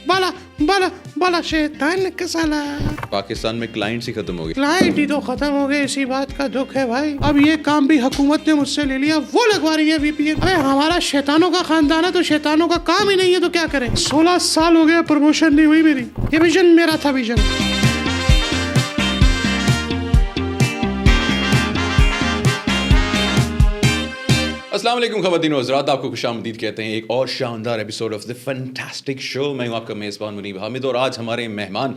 بالا بالا بالا شیطان کا سالا. پاکستان میں کلائنٹس ہی ختم ہو گئے. کلائنٹ ہی تو ختم ہو گئے, اسی بات کا دکھ ہے بھائی. اب یہ کام بھی حکومت نے مجھ سے لے لیا, وہ لگوا رہی ہے وی پی این. ارے ہمارا شیطانوں کا خاندان ہے تو شیطانوں کا کام ہی نہیں ہے تو کیا کریں. 16 سال ہو گیا پروموشن نہیں ہوئی میری. یہ ویژن میرا تھا ویژن. السلام علیکم خواتین و حضرات, آپ کو خوش آمدید کہتے ہیں ایک اور شاندار ایپیسوڈ آف دی فینٹاسٹک شو. میں ہوں آپ کا میزبان منیب حامد, اور آج ہمارے مہمان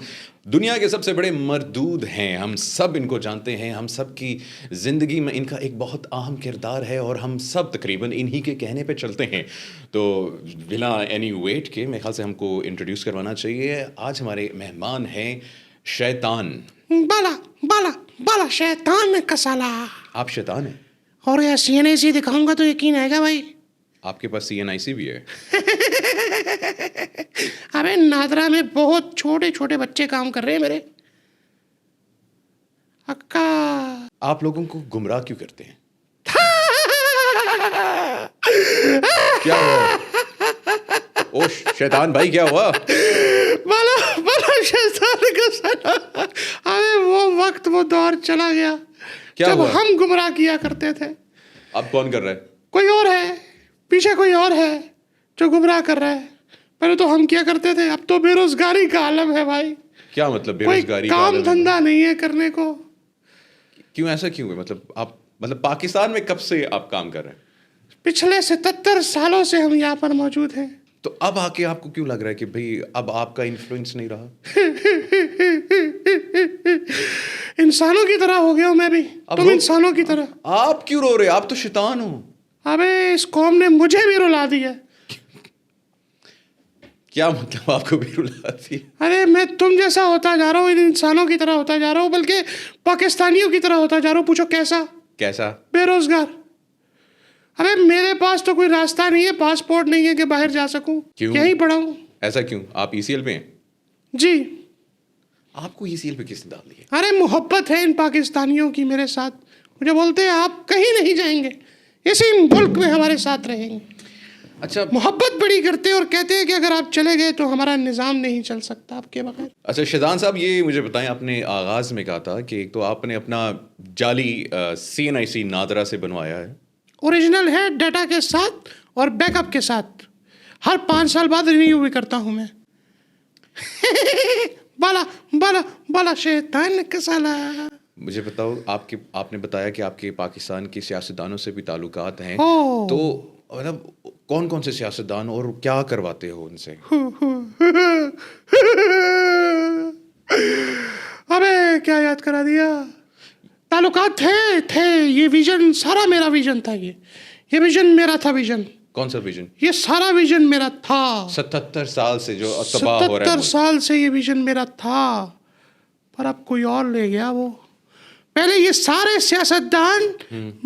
دنیا کے سب سے بڑے مردود ہیں. ہم سب ان کو جانتے ہیں, ہم سب کی زندگی میں ان کا ایک بہت اہم کردار ہے, اور ہم سب تقریباً انہی کے کہنے پہ چلتے ہیں. تو بلا اینی ویٹ کے میرے خیال سے ہم کو انٹروڈیوس کروانا چاہیے. آج ہمارے مہمان ہیں شیطان. بالا بالا بالا شیطان کا سالا. آپ شیطان ہیں؟ اور یہ سی این آئی سی دکھاؤں گا تو یقین آئے گا بھائی. آپ کے پاس CNIC بھی ہے؟ ابے نادرا میں بہت چھوٹے چھوٹے بچے کام کر رہے ہیں میرے. اکا آپ لوگوں کو گمراہ کیوں کرتے ہیں؟ کیا ہوا؟ او شیطان بھائی کیا ہوا؟ بالا بالا شیطان کا سالا. ابے وہ وقت وہ دور چلا گیا جب ہم گمراہ کیا کرتے تھے. اب کون کر رہا ہے؟ کوئی اور ہے, پیچھے کوئی اور ہے جو گمراہ کر رہا ہے. پہلے تو ہم کیا کرتے تھے, اب تو بے روزگاری کا عالم ہے بھائی. کیا مطلب بے روزگاری کا عالم؟ کام دھندا نہیں ہے کرنے کو. کیوں ایسا کیوں ہے؟ مطلب پاکستان میں کب سے آپ کام کر رہے ہیں؟ پچھلے 77 سالوں سے ہم یہاں پر موجود ہیں. تو اب آ کے آپ کو کیوں لگ رہا ہے کہ بھئی اب آپ کا انفلوئنس نہیں رہا؟ انسانوں کی طرح ہو گیا ہوں میں بھی, تم انسانوں کی طرح. آپ کیوں رو رہے؟ آپ تو شیطان ہو. ابے اس قوم نے مجھے بھی رلا دیا. کیا مطلب آپ کو بھی رلا دیا؟ ارے میں تم جیسا ہوتا جا رہا ہوں, ان انسانوں کی طرح ہوتا جا رہا ہوں, بلکہ پاکستانیوں کی طرح ہوتا جا رہا ہوں. پوچھو کیسا؟ کیسا؟ بے روزگار. ارے میرے پاس تو کوئی راستہ نہیں ہے, پاسپورٹ نہیں ہے کہ باہر جا سکوں. یہیں پڑا ہوں. ایسا کیوں؟ آپ ECL پہ ہیں؟ جی. آپ کو ECL پہ کس نے ڈال دیا؟ ارے محبت ہے ان پاکستانیوں کی میرے ساتھ. مجھے بولتے ہیں آپ کہیں نہیں جائیں گے, اسی ملک میں ہمارے ساتھ رہیں گے. اچھا, محبت بڑی کرتے اور کہتے ہیں کہ اگر آپ چلے گئے تو ہمارا نظام نہیں چل سکتا آپ کے بغیر. اچھا شیطان صاحب, یہ مجھے بتائیں, آپ نے آغاز میں کہا تھا کہ ایک تو آپ نے اپنا جعلی CNIC نادرا سے بنوایا ہے. اوریجنل ہے ڈیٹا کے ساتھ اور بیک اپ کے ساتھ. ہر 5 سال بعد رینیو بھی کرتا ہوں میں. بالا بالا بالا شیطان کا سالا. مجھے بتاؤ, آپ نے بتایا کہ آپ کے پاکستان کے سیاستدانوں سے بھی تعلقات ہیں, تو مطلب کون کون سے سیاستدان اور کیا کرواتے ہو ان سے؟ ابے کیا یاد کرا دیا. تعلقات تھے. یہ ویژن سارا میرا ویژن تھا. یہ ویژن میرا تھا. ویژن کون سا ویژن؟ یہ سارا ویژن میرا تھا. 77 سال سے جو تباہ ہو رہا ہے. 77 سال سے یہ ویژن میرا تھا, پر اب کوئی اور لے گیا. وہ پہلے یہ سارے سیاستدان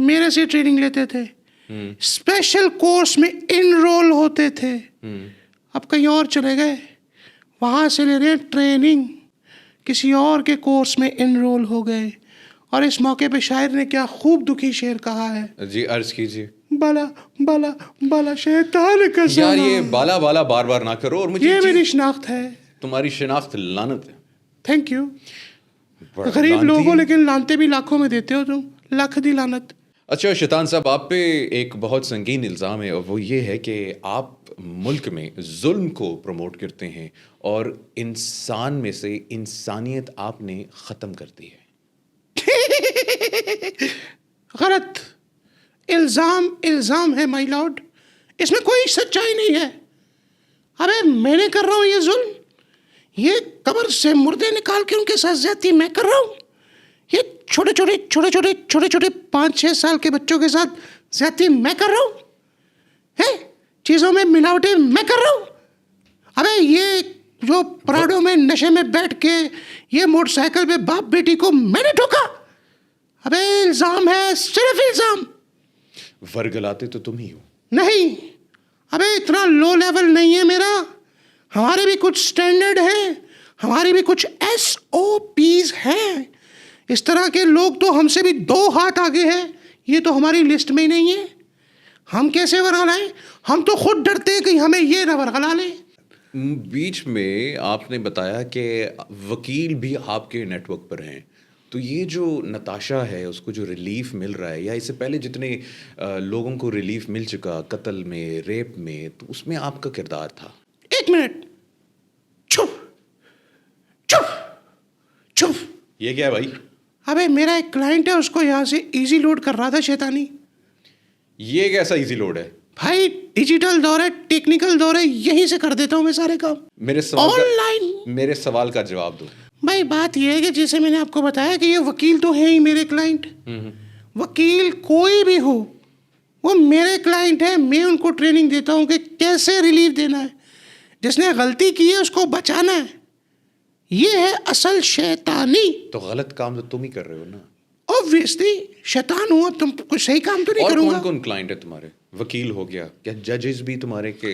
میرے سے ٹریننگ لیتے تھے, اسپیشل کورس میں انرول ہوتے تھے. اب کہیں اور چلے گئے, وہاں سے لے رہے ٹریننگ, کسی اور کے کورس میں انرول ہو گئے. اور اس موقع پہ شاعر نے کیا خوب دکھی شعر کہا ہے. جی عرض کیجیے. بالا بالا بالا شیطان کا سالا. یار یہ بالا بالا بار بار نہ کرو. اور مجھے یہ میری شناخت ہے. تمہاری شناخت لعنت ہے. Thank you. غریب لوگوں لیکن لانتے بھی لاکھوں میں دیتے ہو تم. لاکھ دی لعنت. اچھا شیطان صاحب, آپ پہ ایک بہت سنگین الزام ہے, اور وہ یہ ہے کہ آپ ملک میں ظلم کو پروموٹ کرتے ہیں, اور انسان میں سے انسانیت آپ نے ختم کر دی ہے. غلط. الزام ہے مائی لارڈ, اس میں کوئی سچائی نہیں ہے. ارے میں نے کر رہا ہوں یہ ظلم. یہ قبر سے مردے نکال کے ان کے ساتھ زیادتی میں کر رہا ہوں. یہ چھوٹے چھوٹے 5-6 سال کے بچوں کے ساتھ زیادتی میں کر رہا ہوں. چیزوں میں ملاوٹیں میں کر رہا ہوں. ابے یہ جو پراڈو میں نشے میں بیٹھ کے یہ موٹر سائیکل پہ باپ بیٹی کو میں نے ٹھوکا. ابے الزام ہے, صرف الزام. ورگلاتے تو تم ہی ہو. نہیں, ابے اتنا لو لیول نہیں ہے میرا. ہمارے بھی کچھ سٹینڈرڈ ہیں, ہماری بھی کچھ SOPs ہیں. اس طرح کے لوگ تو ہم سے بھی 2 ہاتھ آگے ہیں. یہ تو ہماری لسٹ میں ہی نہیں ہے. ہم کیسے ورگلائیں؟ ہم تو خود ڈرتے ہیں کہ ہمیں یہ نہ ورگلا لیں. بیچ میں آپ نے بتایا کہ وکیل بھی آپ کے نیٹ ورک پر ہیں، تو یہ جو نتاشا ہے اس کو جو ریلیف مل رہا ہے، یا اس سے پہلے جتنے لوگوں کو ریلیف مل چکا قتل میں، ریپ میں، تو اس میں آپ کا کردار تھا؟ 1 منٹ، چھپ چھپ چھپ. یہ کیا ہے بھائی؟ ابے میرا ایک کلائنٹ ہے، اس کو یہاں سے ایزی لوڈ کر رہا تھا شیطانی. یہ کیسا ایزی لوڈ ہے بھائی ڈیجیٹل دور ہے، ٹیکنیکل دور ہے، یہیں سے کر دیتا ہوں میں سارے کام آن لائن. میرے سوال کا جواب دو. بھائی بات یہ ہے کہ جیسے میں نے آپ کو بتایا کہ یہ وکیل تو ہے ہی میرے کلائنٹ. وکیل کوئی بھی ہو وہ میرے کلائنٹ ہے. میں ان کو ٹریننگ دیتا ہوں کہ کیسے ریلیف دینا ہے. جس نے غلطی کی ہے اس کو بچانا ہے. یہ ہے اصل شیطانی. تو غلط کام تو تم ہی کر رہے ہو نا. اوبویسلی شیطان ہوں، اب تم کوئی صحیح کام تو نہیں کروں گا. اور کون کون کلائنٹ ہے تمہارے؟ وکیل ہو گیا، کیا ججز بھی تمہارے کے؟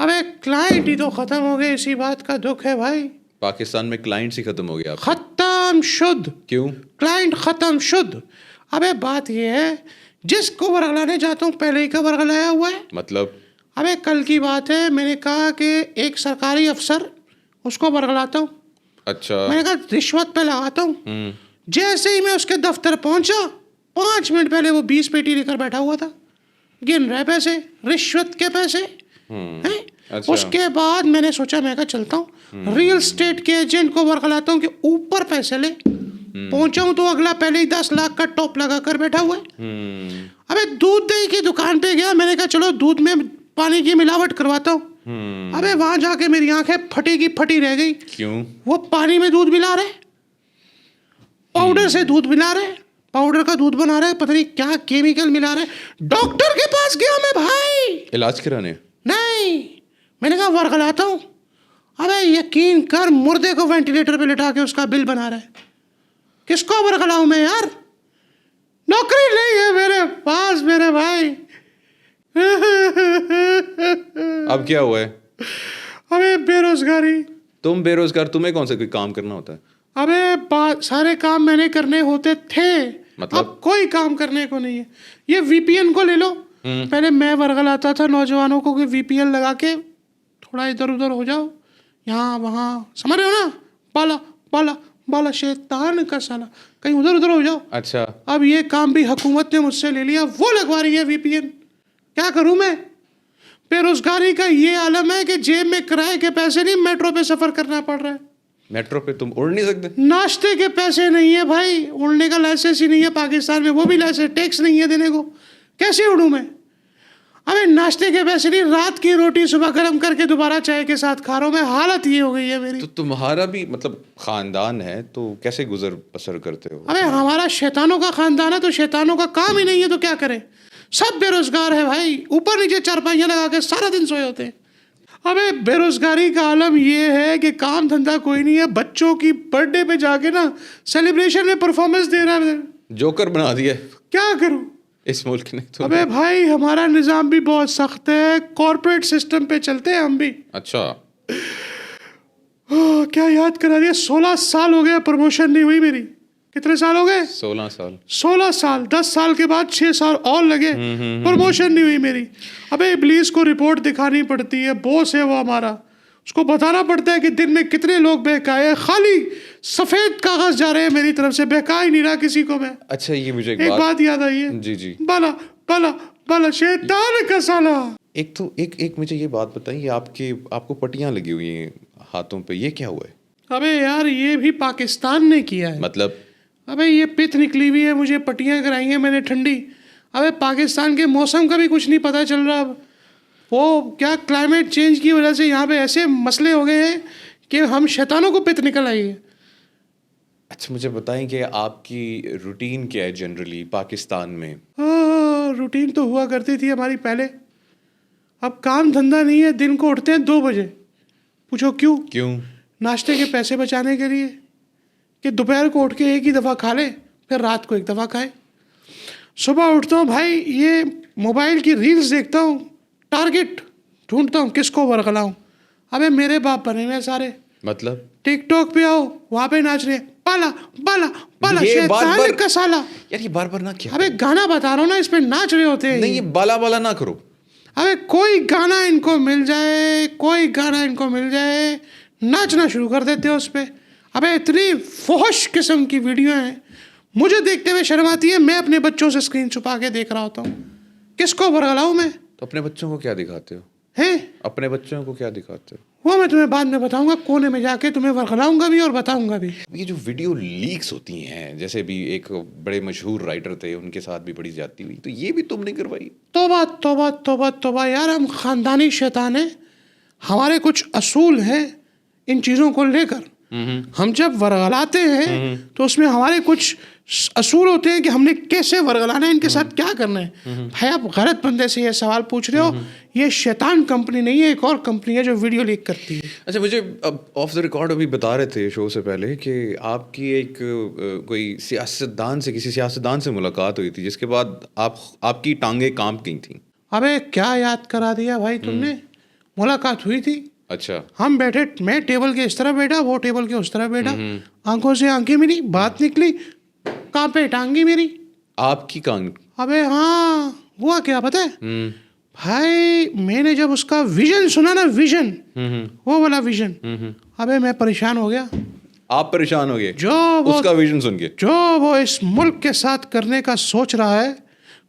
ابے کلائنٹ ہی تو ختم ہو گئے، اسی بات کا دکھ ہے بھائی. پاکستان میں کلائنٹس ہی ختم ہو گیا. ختم شد. کیوں؟ کلائنٹ ختم شد. ابے بات یہ ہے جس کو ورغلانے جاتا ہوں پہلے ہی کا ورغلایا ہوا ہے. مطلب؟ ابے کل کی بات ہے، میں نے کہا کہ ایک سرکاری افسر اس کو ورغلاتا ہوں. اچھا. میں نے کہا رشوت پہ لگاتا ہوں. جیسے ہی میں اس کے دفتر پہنچا 5 منٹ پہلے وہ 20 پیٹی لے کر بیٹھا ہوا تھا، گن رہے پیسے، رشوت کے پیسے. اس کے بعد میں نے سوچا میں کہا چلتا ہوں ریل اسٹیٹ کے ایجنٹ کو ورغلاتا ہوں کہ اوپر پیسے لے. پہنچا ہوں تو اگلا پہلے ہی 10 لاکھ کا ٹاپ لگا کر بیٹھا ہوا ہے. ابے دودھ دہی کی دکان پہ گیا، میں نے کہا چلو دودھ میں پانی کی ملاوٹ کرواتا ہوں. ابے وہاں جا کے میری آنکھیں پھٹی کی پھٹی رہ گئی. کیوں؟ وہ پانی میں دودھ ملا رہے، پاؤڈر سے دودھ ملا رہے، پاؤڈر کا دودھ بنا رہے، پتہ نہیں کیا کیمیکل ملا رہے. ڈاکٹر کے پاس گیا میں بھائی علاج کرانے. نہیں، میں نے کہا ورغلاتا ہوں. ابے یقین کر مردے کو وینٹیلیٹر پہ لٹا کے اس کا بل بنا رہا ہے. کس کو ورغلاؤں میں یار؟ نوکری نہیں ہے میرے پاس میرے بھائی. اب کیا ہوا ہے؟ ابے بے روزگاری. تم بے روزگار، تمہیں کون سا کوئی کام کرنا ہوتا ہے؟ ابے سارے کام میں نے کرنے ہوتے تھے، مطلب؟ اب کوئی کام کرنے کو نہیں ہے. یہ وی پی این کو لے لو. پہلے میں ورغلاتا تھا نوجوانوں کو کہ وی پی این لگا کے تھوڑا ادھر ادھر ہو جاؤ، یہاں وہاں، سمجھ رہے ہو نا، بالا بالا بالا شیطان کا سالا، کہیں ادھر ادھر ہو جاؤ. اچھا. اب یہ کام بھی حکومت نے مجھ سے لے لیا، وہ لگوا رہی ہے وی پی این. کیا کروں میں؟ بے روزگاری کا یہ عالم ہے کہ جیب میں کرائے کے پیسے نہیں، میٹرو پہ سفر کرنا پڑ رہا ہے. میٹرو پہ تم اڑ نہیں سکتے؟ ناشتے کے پیسے نہیں ہے بھائی، اڑنے کا لائسنس ہی نہیں ہے پاکستان میں، وہ بھی لائسنس ٹیکس نہیں ہے دینے کو. کیسے اڑوں میں؟ ابھی ناشتے کے پیسے نہیں، رات کی روٹی صبح گرم کر کے دوبارہ چائے کے ساتھ کھا رہا ہوں میں. حالت یہ ہو گئی ہے میری. تو تمہارا بھی مطلب خاندان ہے، تو کیسے گزر بسر کرتے ہو؟ ابے ہمارا شیطانوں کا خاندان ہے تو شیطانوں کا کام ہی نہیں ہے تو کیا کرے. سب بے روزگار ہے بھائی، اوپر نیچے چارپائیاں لگا کے سارا دن سوئے ہوتے ہیں. ابے بے روزگاری کا عالم یہ ہے کہ کام دھندا کوئی نہیں ہے. بچوں کی برتھ ڈے پہ جا کے نا سیلیبریشن میں پرفارمنس دے رہا ہے. جوکر بنا دیا. کیا کروں اس ملک نے تو. ابے بھائی ہمارا نظام بھی بہت سخت ہے، کارپوریٹ سسٹم پہ چلتے ہیں ہم بھی. اچھا. کیا یاد کرا دیا. 16 سال ہو گیا پروموشن نہیں ہوئی میری. کتنے سال ہو گئے؟ 16 سال. 16 سال. 10 سال کے بعد 6 سال اور لگے، پروموشن نہیں ہوئی میری. ابے ابلیس کو رپورٹ دکھانی پڑتی ہے، باس ہے وہ ہمارا، اس کو بتانا پڑتا ہے کہ دن میں کتنے لوگ بہکائے. خالی سفید کاغذ جا رہے ہیں میری طرف سے، بہکا ہی نہیں رہا کسی کو میں. اچھا یہ مجھے ایک بات یاد آئی ہے. جی جی. بالا بالا بالا شیطان کا سالا. ایک تو ایک مجھے یہ بات بتائیں، یہ آپ کو پٹیاں لگی ہوئی ہیں ہاتھوں پہ، یہ کیا ہوا ہے؟ ابے یار یہ بھی پاکستان نے کیا ہے. مطلب؟ ابے یہ پت نکلی ہوئی ہے، مجھے پٹیاں کرائی ہیں میں نے ٹھنڈی. ابے پاکستان کے موسم کا بھی کچھ نہیں پتہ چل رہا. اب وہ کیا کلائمیٹ چینج کی وجہ سے یہاں پہ ایسے مسئلے ہو گئے ہیں کہ ہم شیطانوں کو پت نکل آئی ہے. اچھا مجھے بتائیں کہ آپ کی روٹین کیا ہے جنرلی پاکستان میں؟ روٹین تو ہوا کرتی تھی ہماری پہلے، اب کام دھندا نہیں ہے. دن کو اٹھتے ہیں 2 بجے. پوچھو کیوں؟ کیوں؟ ناشتے کے پیسے بچانے کے لیے کہ دوپہر کو اٹھ کے ایک ہی دفعہ کھا لے، پھر رات کو ایک دفعہ کھائے. صبح اٹھتا ہوں بھائی، یہ موبائل کی ریلز دیکھتا ہوں، ٹارگٹ ڈھونڈتا ہوں کس کو ورغلاؤں. ابے میرے باپ بنے ہوئے سارے. مطلب؟ ٹک ٹاک پہ آؤ، وہاں پہ ناچ رہے ہیں، بالا بالا بالا شیطان کا سالا. یار یہ بار بار نہ کیا. ابے گانا بتا رہا ہوں نا، اس پہ ناچ رہے ہوتے ہیں. نہیں یہ بالا بالا نہ کرو. ابے کوئی گانا ان کو مل جائے ناچنا شروع کر دیتے ہیں اس پہ. ابے اتنی فحش قسم کی ویڈیو ہیں, مجھے دیکھتے ہوئے شرم آتی ہے. میں اپنے بچوں سے اسکرین چھپا کے دیکھ رہا ہوتا ہوں. کس کو ورگلاؤں میں؟ تو اپنے بچوں کو کیا دکھاتے ہو؟ ہیں اپنے بچوں کو کیا دکھاتے ہو؟ وہ میں تمہیں بعد میں بتاؤں گا, کونے میں جا کے تمہیں ورگلاؤں گا بھی اور بتاؤں گا بھی. یہ جو ویڈیو لیکس ہوتی ہیں, جیسے بھی ایک بڑے مشہور رائٹر تھے, ان کے ساتھ بھی بڑی زیادتی ہوئی, تو یہ بھی تم نے کروائی؟ توبہ توبہ توبہ توبہ یار, ہم خاندانی شیطان ہیں. ہمارے کچھ اصول ہیں ان چیزوں کو لے کر. ہم جب ورگلاتے ہیں تو اس میں ہمارے کچھ اصول ہوتے ہیں کہ ہم نے کیسے ورگلانا ہے, ان کے ساتھ کیا کرنا ہے. بھائی آپ غلط بندے سے یہ سوال پوچھ رہے ہو. یہ شیطان کمپنی نہیں ہے, ایک اور کمپنی ہے جو ویڈیو لیک کرتی ہے. اچھا, مجھے اب آف دا ریکارڈ ابھی بتا رہے تھے شو سے پہلے کہ آپ کی ایک کوئی کسی سیاستدان سے ملاقات ہوئی تھی, جس کے بعد آپ کی ٹانگیں کانپ گئی تھیں. ابے کیا یاد کرا دیا بھائی تم نے. ملاقات ہوئی تھی. اچھا. ہم بیٹھے, میں ٹیبل کے اس طرف بیٹھا, وہ ٹیبل کے اس طرف بیٹھا. آنکھوں سے آنکھیں ملی, بات نکلی, کانپے ٹانگی میری. آپ کی کان؟ ابے ہاں, ہوا کیا پتہ ہے بھائی, میں نے جب اس کا ویژن سنا نا, ویژن, وہ والا ویژن, ابے میں پریشان ہو گیا. آپ پریشان ہو گئے جو اس کا ویژن سن کے؟ جو وہ اس ملک کے ساتھ کرنے کا سوچ رہا ہے,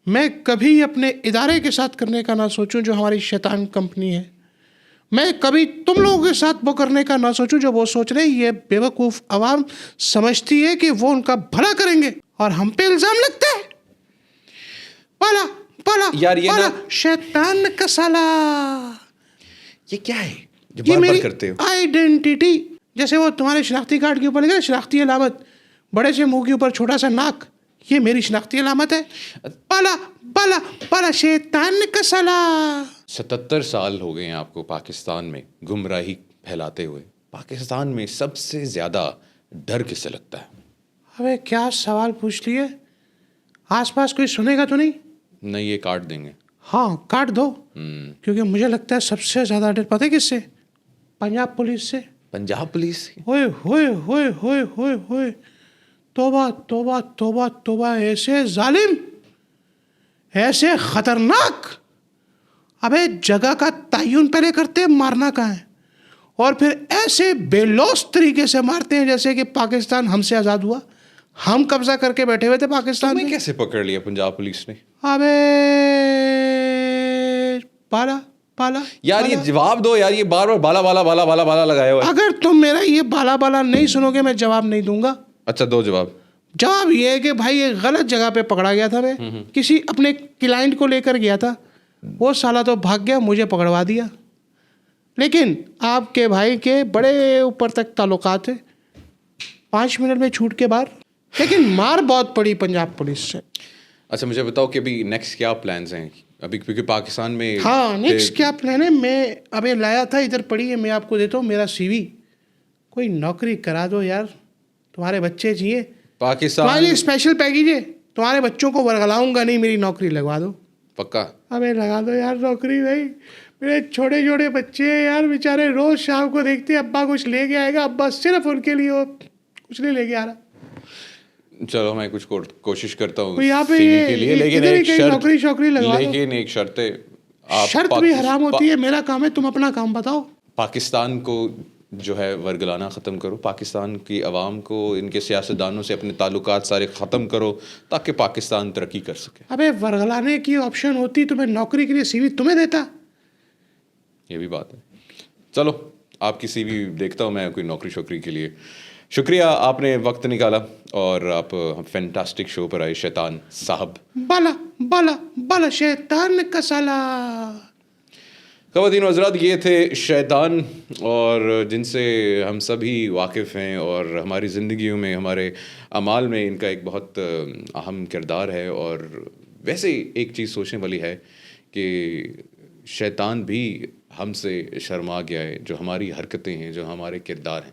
میں کبھی اپنے ادارے کے ساتھ کرنے کا نہ سوچوں جو ہماری شیطان کمپنی ہے. میں کبھی تم لوگوں کے ساتھ وہ کرنے کا نہ سوچوں جو وہ سوچ رہے ہیں. یہ بیوقوف عوام سمجھتی ہے کہ وہ ان کا بھلا کریں گے اور ہم پہ الزام لگتا ہے. پالا پالا یار یہ پالا شیطان کا سالا. یہ کیا ہے جو یہ بار بار میری کرتے ہو؟ آئیڈینٹی, جیسے وہ تمہارے شناختی کارڈ کے اوپر لکھا ہے شناختی علامت, بڑے سے منہ کے اوپر چھوٹا سا ناک, یہ میری شناختی علامت ہے. پالا پالا پالا شیطان کا سالا. 77 سال ہو گئے ہیں آپ کو پاکستان میں گمراہی پھیلاتے ہوئے. پاکستان میں سب سے زیادہ ڈر کس سے لگتا ہے؟ ابے کیا سوال پوچھ لیے. آس پاس کوئی سنے گا تو نہیں؟ نہیں, یہ کاٹ دیں گے. ہاں کاٹ دو, کیونکہ مجھے لگتا ہے سب سے زیادہ ڈر پتہ ہے کس سے؟ پنجاب پولیس سے. پنجاب پولیس؟ ہوئے ہوئے ہوئے ہوئے ہوئے ہوئے, توبہ توبہ توبہ توبہ, ایسے ظالم, ایسے خطرناک. ابے جگہ کا تعین پہلے کرتے, مارنا کہاں ہے, اور پھر ایسے بے لوث طریقے سے مارتے ہیں جیسے کہ پاکستان ہم سے آزاد ہوا. ہم قبضہ کر کے بیٹھے ہوئے تھے پاکستان میں. کیسے پکڑ لیا پنجاب پولیس نے؟ ابے بالا بالا یار یہ جواب دو یار, یہ بار بار بالا بالا بالا بالا بالا لگایا ہوا ہے. اگر تم میرا یہ بالا بالا نہیں سنو گے میں جواب نہیں دوں گا. اچھا دو جواب. جواب یہ ہے کہ بھائی یہ غلط جگہ پہ پکڑا گیا تھا. میں کسی اپنے کلائنٹ کو لے کر گیا تھا, وہ سالا تو بھاگ گیا, مجھے پکڑوا دیا. لیکن آپ کے بھائی کے بڑے اوپر تک تعلقات ہیں, 5 منٹ میں چھوٹ کے باہر. لیکن مار بہت پڑی پنجاب پولیس سے. اچھا مجھے بتاؤ کہ ابھی نیکسٹ کیا پلانز ہیں ابھی, کیونکہ پاکستان میں. ہاں نیکسٹ کیا پلان ہے, میں ابھی لایا تھا, ادھر پڑی ہے, میں آپ کو دیتا ہوں میرا سی وی. کوئی نوکری کرا دو یار, تمہارے بچے چاہیے. پاکستان تمہارے لیے اسپیشل پیکیج ہے, تمہارے بچوں کو ورگلاؤں گا نہیں, میری نوکری لگوا دو. پکا؟ ابے لگا دو یار نوکری بھائی. میرے چھوٹے چھوٹے بچے ہیں یار, بیچارے روز شام کو دیکھتے ہیں ابا کچھ لے کے آئے گا, ابا صرف ان کے لیے وہ کچھ نہیں لے کے آ رہا. چلو میں کچھ کوشش کرتا ہوں یہاں پہ کے لیے, لیکن ایک شرط ہے. شرط بھی حرام ہوتی ہے, میرا کام ہے, تم اپنا کام بتاؤ. پاکستان کو جو ہے ورگلانا ختم کرو, پاکستان کی عوام کو, ان کے سیاستدانوں سے اپنے تعلقات سارے ختم کرو تاکہ پاکستان ترقی کر سکے. ابے ورگلانے کی آپشن ہوتی تو میں نوکری کے لیے سی وی تمہیں دیتا. یہ بھی بات ہے. چلو آپ کی سی وی دیکھتا ہوں میں کوئی نوکری شوکری کے لیے. شکریہ آپ نے وقت نکالا اور آپ فینٹاسٹک شو پر آئے شیطان صاحب. بالا بالا بالا شیطان کا سالا. خواتین و حضرات, یہ تھے شیطان, اور جن سے ہم سبھی واقف ہیں, اور ہماری زندگیوں میں, ہمارے اعمال میں ان کا ایک بہت اہم کردار ہے. اور ویسے ایک چیز سوچنے والی ہے کہ شیطان بھی ہم سے شرما گیا ہے, جو ہماری حرکتیں ہیں, جو ہمارے کردار ہیں.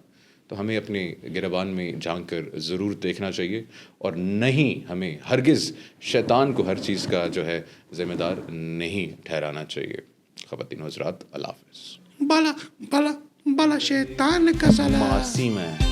تو ہمیں اپنے گریبان میں جھانک کر ضرور دیکھنا چاہیے, اور نہیں ہمیں ہرگز شیطان کو ہر چیز کا جو ہے ذمہ دار نہیں ٹھہرانا چاہیے. خواتین و حضرات, اللہ حافظ. بالا بالا بالا شیطان کا سالا. معصوم ہے.